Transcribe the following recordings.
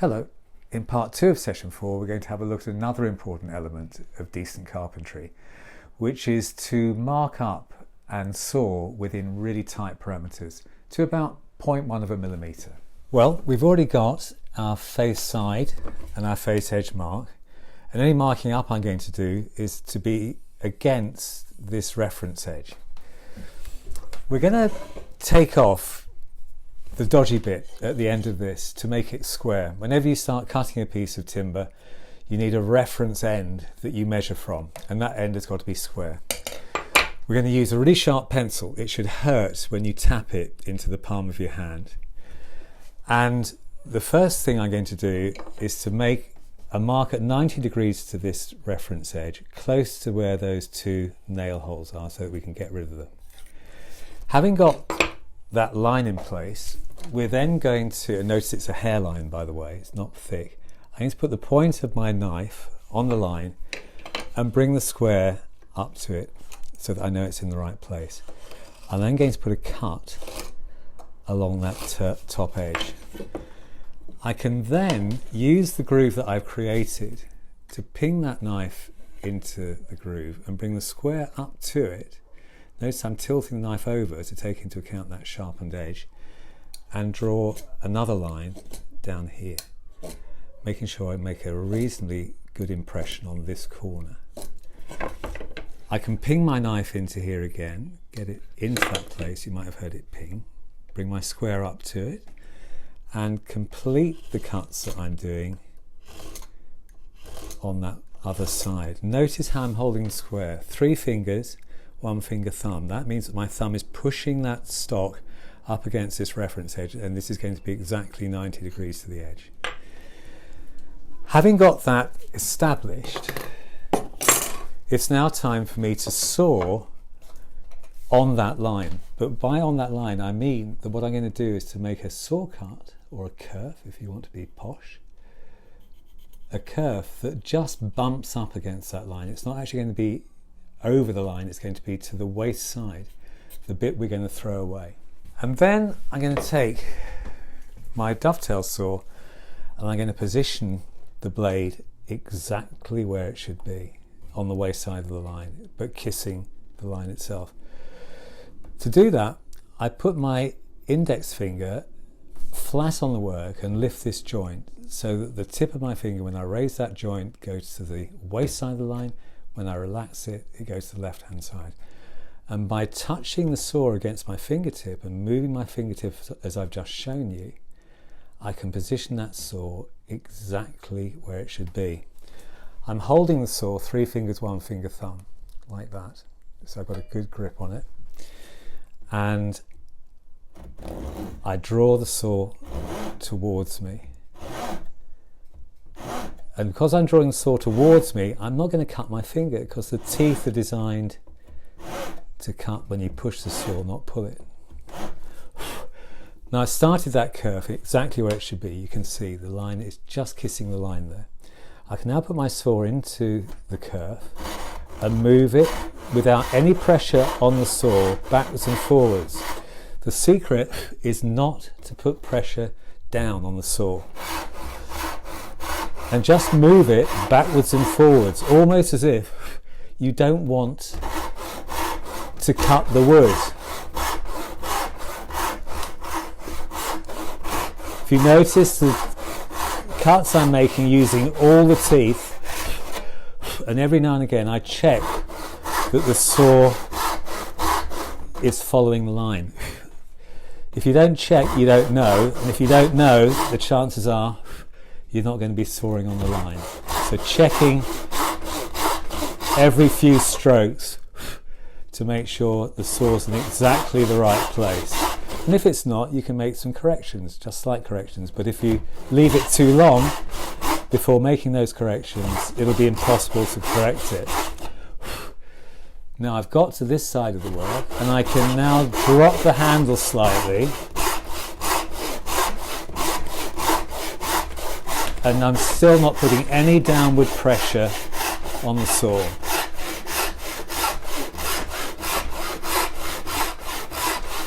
Hello. In part 2 of session 4 we're going to have a look at another important element of decent carpentry, which is to mark up and saw within really tight parameters to about 0.1 of a millimetre. Well, we've already got our face side and our face edge mark, and any marking up I'm going to do is to be against this reference edge. We're going to take off the dodgy bit at the end of this to make it square. Whenever you start cutting a piece of timber, you need a reference end that you measure from, and that end has got to be square. We're going to use a really sharp pencil. It should hurt when you tap it into the palm of your hand. And the first thing I'm going to do is to make a mark at 90 degrees to this reference edge, close to where those two nail holes are, so that we can get rid of them. Having got that line in place, we're then going to, notice it's a hairline by the way, it's not thick. I'm going to put the point of my knife on the line and bring the square up to it so that I know it's in the right place. I'm then going to put a cut along that top edge. I can then use the groove that I've created to ping that knife into the groove and bring the square up to it. Notice I'm tilting the knife over to take into account that sharpened edge, and draw another line down here, making sure I make a reasonably good impression on this corner. I can ping my knife into here again, get it into that place, you might have heard it ping, bring my square up to it, and complete the cuts that I'm doing on that other side. Notice how I'm holding the square, 3 fingers, 1 finger thumb. That means that my thumb is pushing that stock up against this reference edge, and this is going to be exactly 90 degrees to the edge. Having got that established, it's now time for me to saw on that line. But by on that line, I mean that what I'm going to do is to make a saw cut, or a kerf if you want to be posh, a kerf that just bumps up against that line. It's not actually going to be over the line, it's going to be to the waist side, the bit we're going to throw away. And then I'm going to take my dovetail saw and I'm going to position the blade exactly where it should be, on the waist side of the line, but kissing the line itself. To do that, I put my index finger flat on the work and lift this joint so that the tip of my finger, when I raise that joint, goes to the waist side of the line. When I relax it, it goes to the left hand side. And by touching the saw against my fingertip and moving my fingertip as I've just shown you, I can position that saw exactly where it should be. I'm holding the saw 3 fingers, 1 finger thumb, like that. So I've got a good grip on it. And I draw the saw towards me. And because I'm drawing the saw towards me, I'm not going to cut my finger, because the teeth are designed to cut when you push the saw, not pull it. Now I started that curve exactly where it should be. You can see the line is just kissing the line there. I can now put my saw into the curve and move it without any pressure on the saw backwards and forwards. The secret is not to put pressure down on the saw. And just move it backwards and forwards, almost as if you don't want to cut the wood. If you notice the cuts I'm making using all the teeth, and every now and again I check that the saw is following the line. If you don't check, you don't know, and if you don't know, the chances are you're not going to be sawing on the line. So checking every few strokes to make sure the saw's in exactly the right place. And if it's not, you can make some corrections, just slight corrections. But if you leave it too long before making those corrections, it'll be impossible to correct it. Now I've got to this side of the work, and I can now drop the handle slightly, and I'm still not putting any downward pressure on the saw.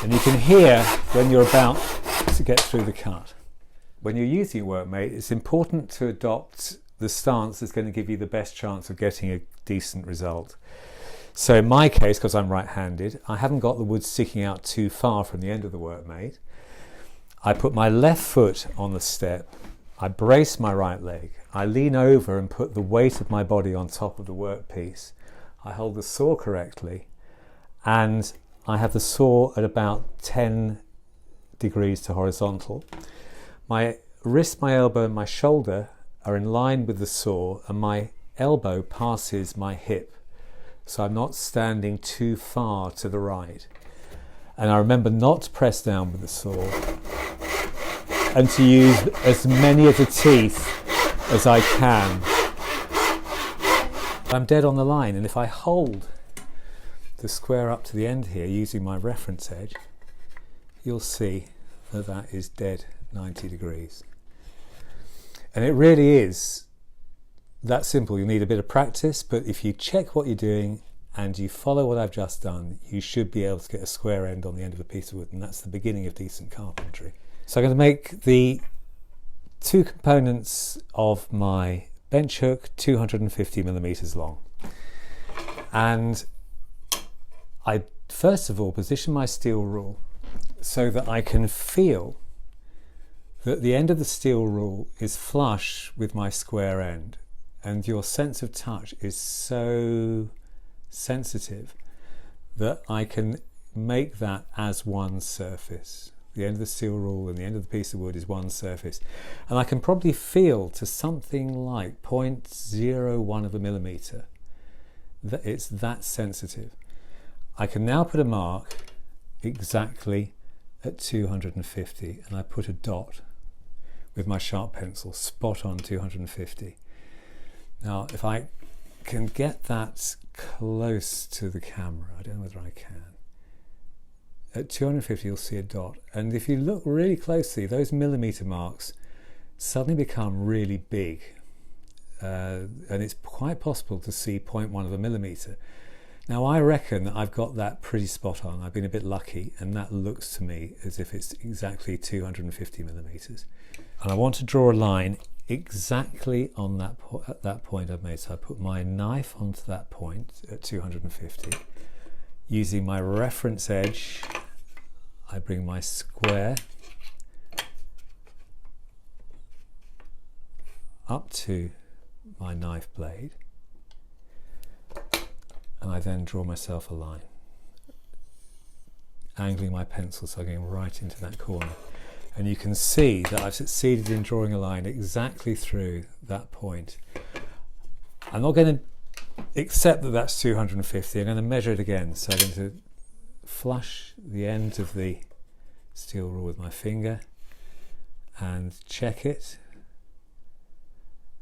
And you can hear when you're about to get through the cut. when you're using a Workmate, it's important to adopt the stance that's going to give you the best chance of getting a decent result. So in my case, because I'm right-handed, I haven't got the wood sticking out too far from the end of the Workmate. I put my left foot on the step, I brace my right leg, I lean over and put the weight of my body on top of the workpiece. I hold the saw correctly, and I have the saw at about 10 degrees to horizontal. My wrist, my elbow and my shoulder are in line with the saw, and my elbow passes my hip, so I'm not standing too far to the right. And I remember not to press down with the saw, and to use as many of the teeth as I can. I'm dead on the line, and if I hold the square up to the end here using my reference edge, you'll see that that is dead 90 degrees. And it really is that simple. You need a bit of practice, but if you check what you're doing and you follow what I've just done, you should be able to get a square end on the end of a piece of wood, and that's the beginning of decent carpentry. So I'm going to make the two components of my bench hook 250 millimeters long. And I first of all position my steel rule so that I can feel that the end of the steel rule is flush with my square end, and your sense of touch is so sensitive that I can make that as one surface. The end of the steel rule and the end of the piece of wood is one surface, and I can probably feel to something like 0.01 of a millimeter that it's that sensitive. I can now put a mark exactly at 250, and I put a dot with my sharp pencil, spot on 250. Now, if I can get that close to the camera, I don't know whether I can. At 250, you'll see a dot. And if you look really closely, those millimeter marks suddenly become really big. And it's quite possible to see 0.1 of a millimeter. Now, I reckon that I've got that pretty spot on. I've been a bit lucky, and that looks to me as if it's exactly 250 millimeters. And I want to draw a line exactly on that at that point I've made. So I put my knife onto that point at 250. Using my reference edge, I bring my square up to my knife blade, and I then draw myself a line, angling my pencil so I'm going right into that corner. And you can see that I've succeeded in drawing a line exactly through that point. I'm not going to accept that that's 250, I'm going to measure it again. So I'm going to flush the end of the steel rule with my finger and check it.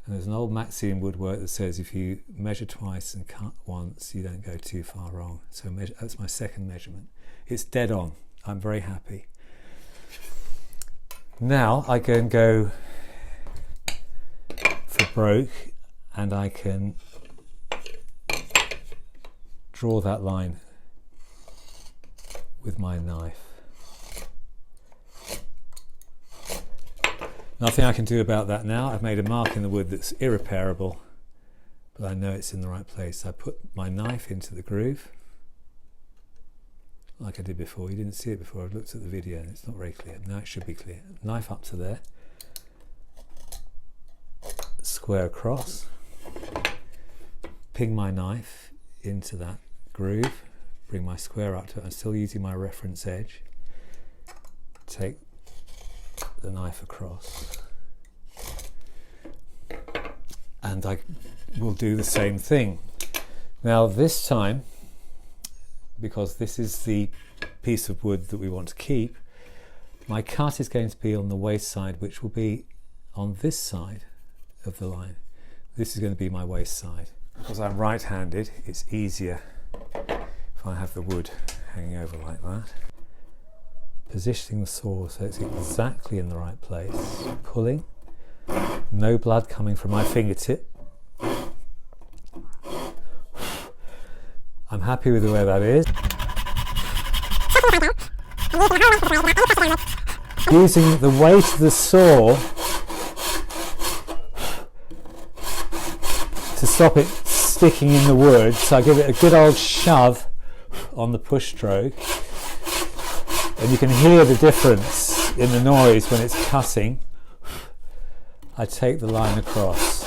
And there's an old maxim in woodwork that says if you measure twice and cut once, you don't go too far wrong. So that's my second measurement. It's dead on. I'm very happy. Now I can go for broke, and I can draw that line with my knife. Nothing I can do about that now. I've made a mark in the wood that's irreparable, but I know it's in the right place. I put my knife into the groove like I did before. You didn't see it before. I looked at the video and it's not very clear. Now it should be clear. Knife up to there, square across, ping my knife into that groove, bring my square up to it. I'm still using my reference edge, take the knife across, and I will do the same thing. Now this time, because this is the piece of wood that we want to keep, my cut is going to be on the waist side, which will be on this side of the line. This is going to be my waist side. Because I'm right-handed, it's easier if I have the wood hanging over like that. Positioning the saw so it's exactly in the right place. Pulling, no blood coming from my fingertip. I'm happy with the way that is. using the weight of the saw to stop it sticking in the wood. So I give it a good old shove on the push stroke, and you can hear the difference in the noise when it's cutting. I take the line across.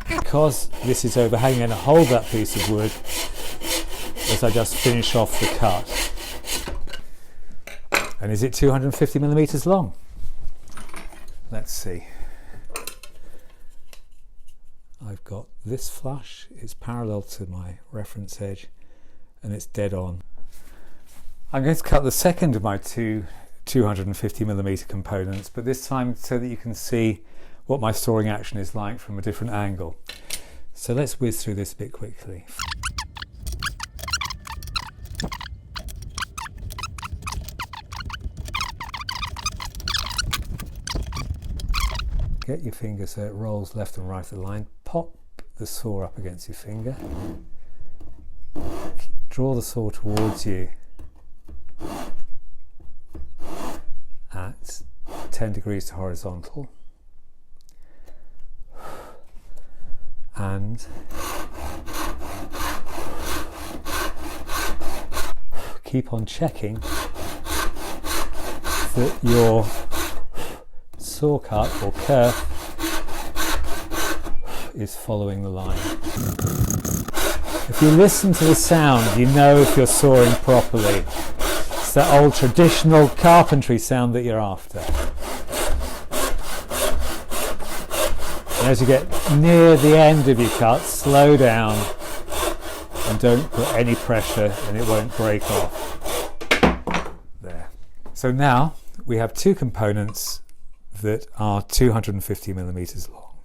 Because this is overhanging, I'm going to hold that piece of wood as I just finish off the cut. And is it 250 millimeters long? Let's see. I've got this flush, it's parallel to my reference edge, and it's dead on. I'm going to cut the second of my two 250 millimeter components, but this time so that you can see what my sawing action is like from a different angle. So let's whiz through this a bit quickly. Get your finger so it rolls left and right of the line. Pop the saw up against your finger. Draw the saw towards you at 10 degrees to horizontal. And keep on checking that your saw cut or kerf is following the line. If you listen to the sound, you know if you're sawing properly. It's that old traditional carpentry sound that you're after. And as you get near the end of your cut, slow down and don't put any pressure and it won't break off. There. So now we have two components that are 250 millimeters long,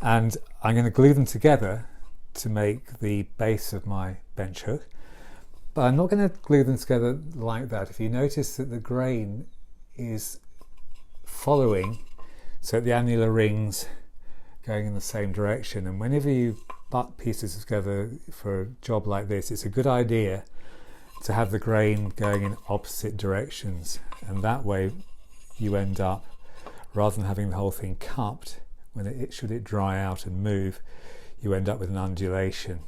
and I'm going to glue them together to make the base of my bench hook, but I'm not going to glue them together like that. If you notice that the grain is following, so the annular rings going in the same direction, and whenever you butt pieces together for a job like this, it's a good idea to have the grain going in opposite directions, and that way you end up, rather than having the whole thing cupped, when should it dry out and move, you end up with an undulation.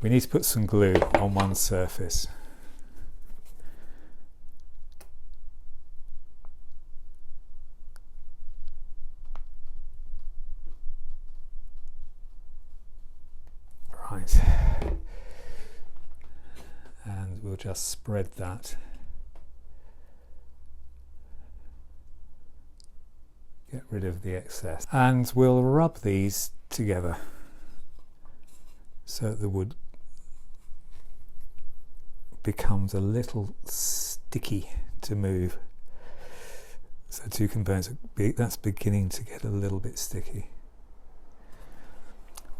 We need to put some glue on one surface. Right. And we'll just spread that. Get rid of the excess, and we'll rub these together so the wood becomes a little sticky to move. So two components, that's beginning to get a little bit sticky.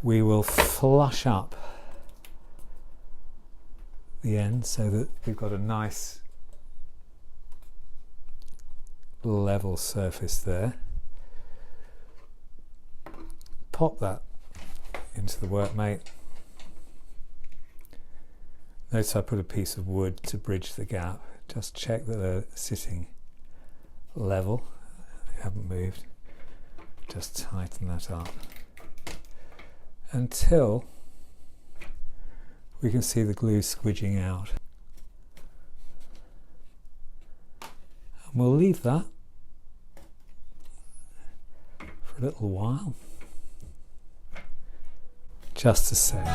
We will flush up the end so that we've got a nice level surface there. Pop that into the Workmate. Notice I put a piece of wood to bridge the gap. Just check that they're sitting level. They haven't moved. Just tighten that up until we can see the glue squidging out. And we'll leave that for a little while. Just a sec.